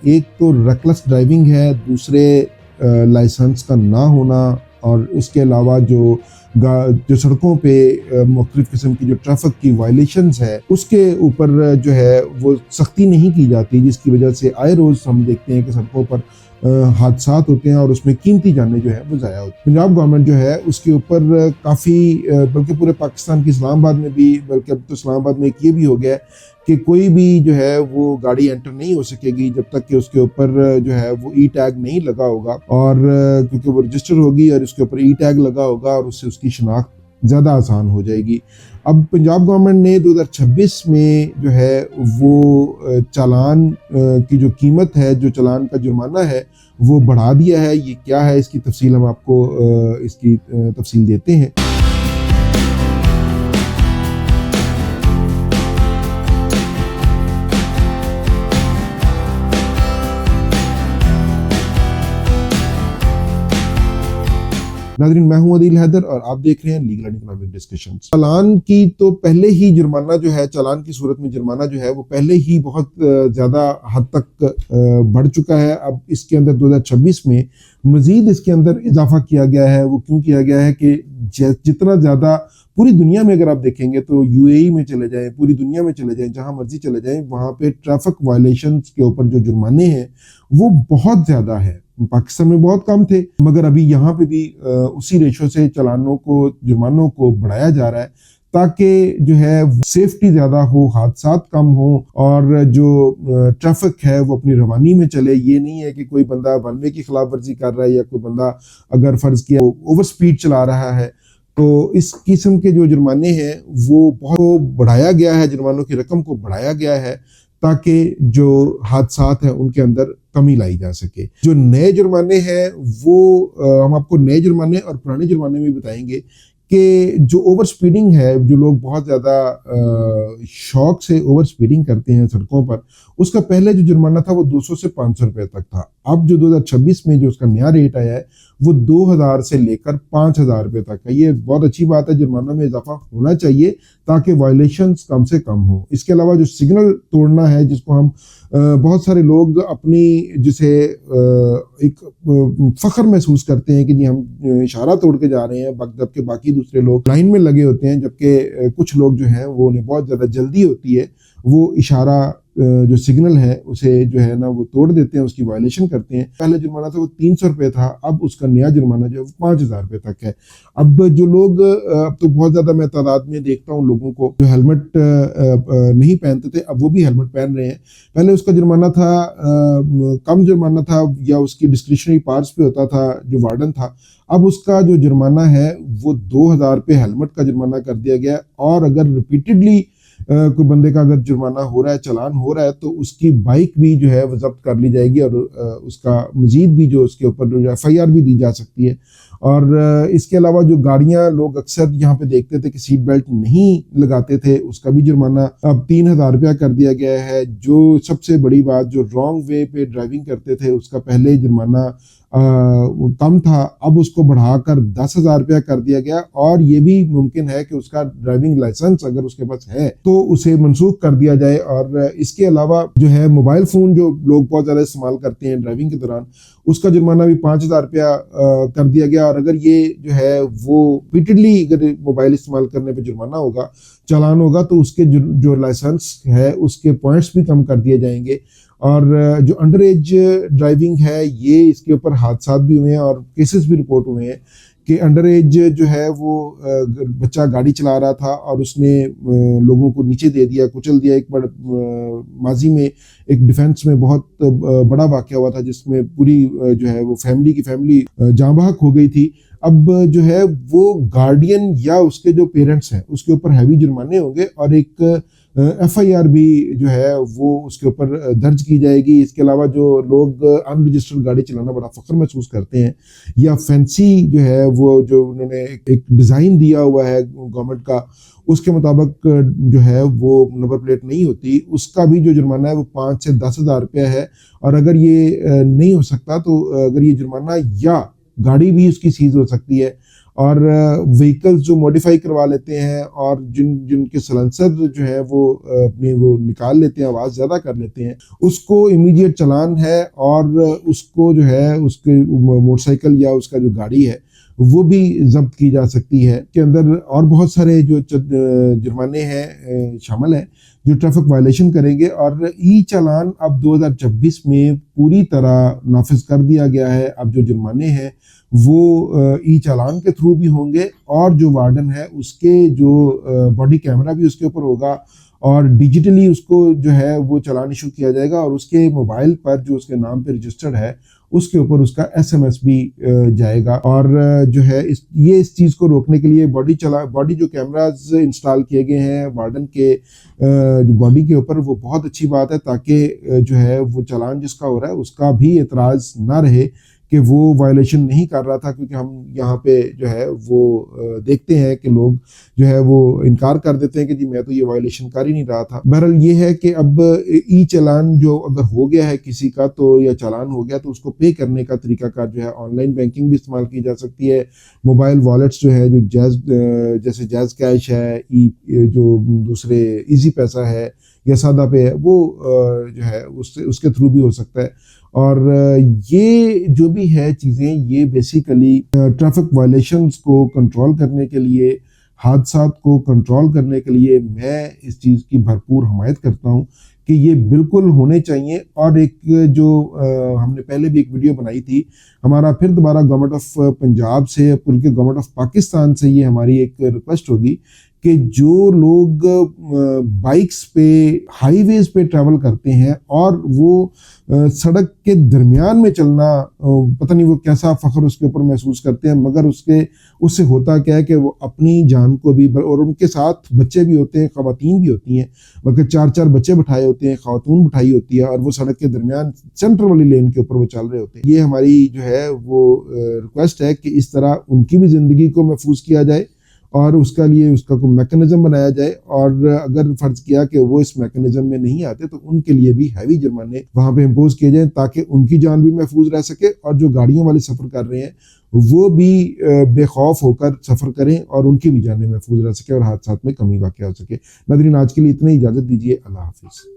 एक तो reckless driving है, दूसरे लाइसेंस का ना होना और उसके अलावा जो सड़कों पे मुख्तलिफ किस्म की जो ट्रैफिक की वायलेशंस है उसके ऊपर जो है वो सख्ती नहीं की जाती, जिसकी वजह से आए रोज़ हम देखते हैं कि सड़कों पर हादसात होते हैं और उसमें कीमती जानें जो है वो ज़ाया होती हैं। पंजाब गवर्नमेंट जो है उसके ऊपर काफ़ी बल्कि पूरे पाकिस्तान की इस्लामाबाद में भी, बल्कि अब तो इस्लामाबाद में एक ये भी हो गया है कि कोई भी जो है वो गाड़ी एंटर नहीं हो सकेगी जब तक कि उसके ऊपर जो है वो ई टैग नहीं लगा होगा, और क्योंकि वो रजिस्टर होगी और उसके ऊपर ई टैग लगा होगा और उससे उसकी शनाख्त ज़्यादा आसान हो जाएगी। अब पंजाब गवर्नमेंट ने 2026 में जो है वो चालान की जो कीमत है, जो चालान का जुर्माना है वो बढ़ा दिया है। ये क्या है, इसकी तफसील हम आपको इसकी तफसील देते हैं। नाज़रीन, मैं हूं अदील हैदर और आप देख रहे हैं लीगल एंड इकोनॉमिक डिस्कशंस। चालान की तो पहले ही जुर्माना जो है, चालान की सूरत में जुर्माना जो है वो पहले ही बहुत ज़्यादा हद तक बढ़ चुका है। अब इसके अंदर 2026 में मज़ीद इसके अंदर इजाफा किया गया है। वो क्यों किया गया है कि जितना ज़्यादा पूरी दुनिया में अगर आप देखेंगे तो यूएई में चले जाएं, पूरी दुनिया में चले जाएं, जहां मर्जी चले जाएं, वहां पे ट्रैफिक वायलेशंस के ऊपर जो जुर्माने हैं वो बहुत ज़्यादा है। पाकिस्तान में बहुत कम थे, मगर अभी यहाँ पे भी उसी रेशो से जुर्मानों को बढ़ाया जा रहा है ताकि जो है सेफ्टी ज़्यादा हो, हादसात कम हो और जो ट्रैफिक है वो अपनी रवानी में चले। ये नहीं है कि कोई बंदा वन वे की खिलाफ वर्जी कर रहा है या कोई बंदा अगर फ़र्ज़ किया ओवर स्पीड चला रहा है, तो इस किस्म के जो जुर्माने हैं वो बहुत बढ़ाया गया है, जुर्मानों की रकम को बढ़ाया गया है ताकि जो हादसात हैं उनके अंदर कमी लाई जा सके। जो नए जुर्माने हैं वो हम आपको नए जुर्माने और पुराने जुर्माने में बताएंगे कि जो ओवर स्पीडिंग है, जो लोग बहुत ज़्यादा शौक से ओवर स्पीडिंग करते हैं सड़कों पर, उसका पहले जो जुर्माना था वो 200 से 500 रुपये तक था। अब जो 2026 में जो उसका नया रेट आया है वो 2000 से लेकर 5000 रुपये तक है। ये बहुत अच्छी बात है, जुर्माना में इजाफा होना चाहिए ताकि वायलेशंस कम से कम हो। इसके अलावा जो सिग्नल तोड़ना है, जिसको हम बहुत सारे लोग अपनी जिसे एक फख्र महसूस करते हैं कि जी हम इशारा तोड़ के जा रहे हैं, जबकि बाकी दूसरे लोग लाइन में लगे होते हैं, जबकि कुछ लोग जो हैं वो उन्हें बहुत ज़्यादा जल्दी होती है, वो इशारा जो सिग्नल है उसे जो है ना वो तोड़ देते हैं, उसकी वायलेशन करते हैं। पहले जुर्माना था वो 300 रुपये था, अब उसका नया जुर्माना जो है वो 5000 रुपये तक है। अब जो लोग अब तो बहुत ज़्यादा मैं तादाद में देखता हूँ लोगों को जो हेलमेट नहीं पहनते थे, अब वो भी हेलमेट पहन रहे हैं। पहले उसका जुर्माना था कम जुर्माना था या उसकी डिस्क्रिशनरी पार्ट्स पे होता था जो वार्डन था। अब उसका जो जुर्माना है वो 2000 पे हेलमेट का जुर्माना कर दिया गया। और अगर रिपीटेडली कोई बंदे का अगर जुर्माना हो रहा है, चालान हो रहा है, तो उसकी बाइक भी जो है वो जब्त कर ली जाएगी और उसका मजीद भी जो उसके ऊपर जो FIR भी दी जा सकती है। और इसके अलावा जो गाड़ियां लोग अक्सर यहाँ पे देखते थे कि सीट बेल्ट नहीं लगाते थे, उसका भी जुर्माना अब 3000 रुपया कर दिया गया है। जो सबसे बड़ी बात, जो रॉन्ग वे पे ड्राइविंग करते थे उसका पहले जुर्माना कम था, अब उसको बढ़ाकर 10,000 रुपया कर दिया गया। और ये भी मुमकिन है कि उसका ड्राइविंग लाइसेंस अगर उसके पास है तो उसे मनसूख कर दिया जाए। और इसके अलावा जो है मोबाइल फ़ोन जो लोग बहुत ज़्यादा इस्तेमाल करते हैं ड्राइविंग के दौरान, उसका जुर्माना भी 5000 रुपया कर दिया गया। और अगर ये जो है वो रिपीटेडली अगर मोबाइल इस्तेमाल करने पर जुर्माना होगा, चालान होगा, तो उसके जो लाइसेंस है उसके पॉइंट्स भी कम कर दिए जाएंगे। और जो अंडर एज ड्राइविंग है, ये इसके ऊपर हादसात भी हुए हैं और केसेस भी रिपोर्ट हुए हैं कि अंडर एज जो है वो बच्चा गाड़ी चला रहा था और उसने लोगों को नीचे दे दिया, कुचल दिया। एक माजी में एक डिफेंस में बहुत बड़ा वाक़या हुआ था जिसमें पूरी जो है वो फैमिली जाँ बहक हो गई थी। अब जो है वो गार्डियन या उसके जो पेरेंट्स हैं उसके ऊपर हैवी जुर्माने होंगे और एक FIR भी जो है वो उसके ऊपर दर्ज की जाएगी। इसके अलावा जो लोग अनरजिस्टर्ड गाड़ी चलाना बड़ा फख्र महसूस करते हैं या फैंसी जो है वो जो उन्होंने एक डिज़ाइन दिया हुआ है गवर्नमेंट का, उसके मुताबिक जो है वो नंबर प्लेट नहीं होती, उसका भी जो जुर्माना है वो 5 से 10,000 रुपया है। और अगर ये नहीं हो सकता तो अगर ये जुर्माना या गाड़ी भी उसकी सीज हो सकती है। और व्हीकल्स जो मॉडिफाई करवा लेते हैं और जिनके सलेंसर जो है वो अपने वो निकाल लेते हैं, आवाज़ ज़्यादा कर लेते हैं, उसको इमीडिएट चालान है और उसको जो है उसके मोटरसाइकिल या उसका जो गाड़ी है वो भी जब्त की जा सकती है। के अंदर और बहुत सारे जो जुर्माने हैं शामिल हैं जो ट्रैफिक वायलेशन करेंगे। और ई चालान अब 2026 में पूरी तरह नाफिज कर दिया गया है। अब जो जुर्माने हैं वो ई चालान के थ्रू भी होंगे और जो वार्डन है उसके जो बॉडी कैमरा भी उसके ऊपर होगा और डिजिटली उसको जो है वो चालान इशू किया जाएगा और उसके मोबाइल पर जो उसके नाम पे रजिस्टर्ड है उसके ऊपर उसका एसएमएस भी जाएगा। और जो है इस चीज़ को रोकने के लिए बॉडी जो कैमराज इंस्टॉल किए गए हैं वार्डन के जो बॉडी के ऊपर, वो बहुत अच्छी बात है ताकि जो है वो चालान जिसका हो रहा है उसका भी एतराज़ ना रहे कि वो वायलेशन नहीं कर रहा था। क्योंकि हम यहाँ पे जो है वो देखते हैं कि लोग जो है वो इनकार कर देते हैं कि जी मैं तो ये वायलेशन कर ही नहीं रहा था। बहरहाल ये है कि अब ई चालान जो अगर हो गया है किसी का तो या चालान हो गया तो उसको पे करने का तरीकाकार जो है ऑनलाइन बैंकिंग भी इस्तेमाल की जा सकती है। मोबाइल वॉलेट्स जो है जो जैसे जैज़ कैश है, जो दूसरे ईजी पैसा है या सादा पे है, वो जो है उसके थ्रू भी हो सकता है। और ये जो भी है चीज़ें ये बेसिकली ट्रैफिक वायलेशंस को कंट्रोल करने के लिए, हादसात को कंट्रोल करने के लिए मैं इस चीज़ की भरपूर हमायत करता हूँ कि ये बिल्कुल होने चाहिए। और एक जो हमने पहले भी एक वीडियो बनाई थी, हमारा फिर दोबारा गवर्नमेंट ऑफ पंजाब से बल्कि गवर्नमेंट ऑफ पाकिस्तान से ये हमारी एक रिक्वेस्ट होगी कि जो लोग बाइक्स पे हाईवेज पे ट्रैवल करते हैं और वो सड़क के दरमियान में चलना, पता नहीं वो कैसा फ़ख्र उसके ऊपर महसूस करते हैं, मगर उससे होता क्या है कि वो अपनी जान को भी, और उनके साथ बच्चे भी होते हैं, ख़वातीन भी होती हैं, बल्कि 4-4 बच्चे बिठाए होते हैं, ख़वातून बिठाई होती है और वो सड़क के दरमियान सेंटर वाली लेन के ऊपर वो चल रहे होते हैं। ये हमारी जो है वो रिक्वेस्ट है कि इस तरह उनकी भी ज़िंदगी को महफूज किया जाए और उसका लिए उसका कोई मैकेनिज्म बनाया जाए। और अगर फर्ज किया कि वो इस मैकेनिज्म में नहीं आते तो उनके लिए भी हैवी जुर्माने वहां पे इम्पोज किए जाएं ताकि उनकी जान भी महफूज रह सके और जो गाड़ियों वाले सफ़र कर रहे हैं वो भी बेखौफ होकर सफ़र करें और उनकी भी जानें महफूज रह सके और हादसात में कमी वाक़या हो सके। नाज़रीन, आज के लिए इतना ही, इजाज़त दीजिए। अल्लाह हाफिज़।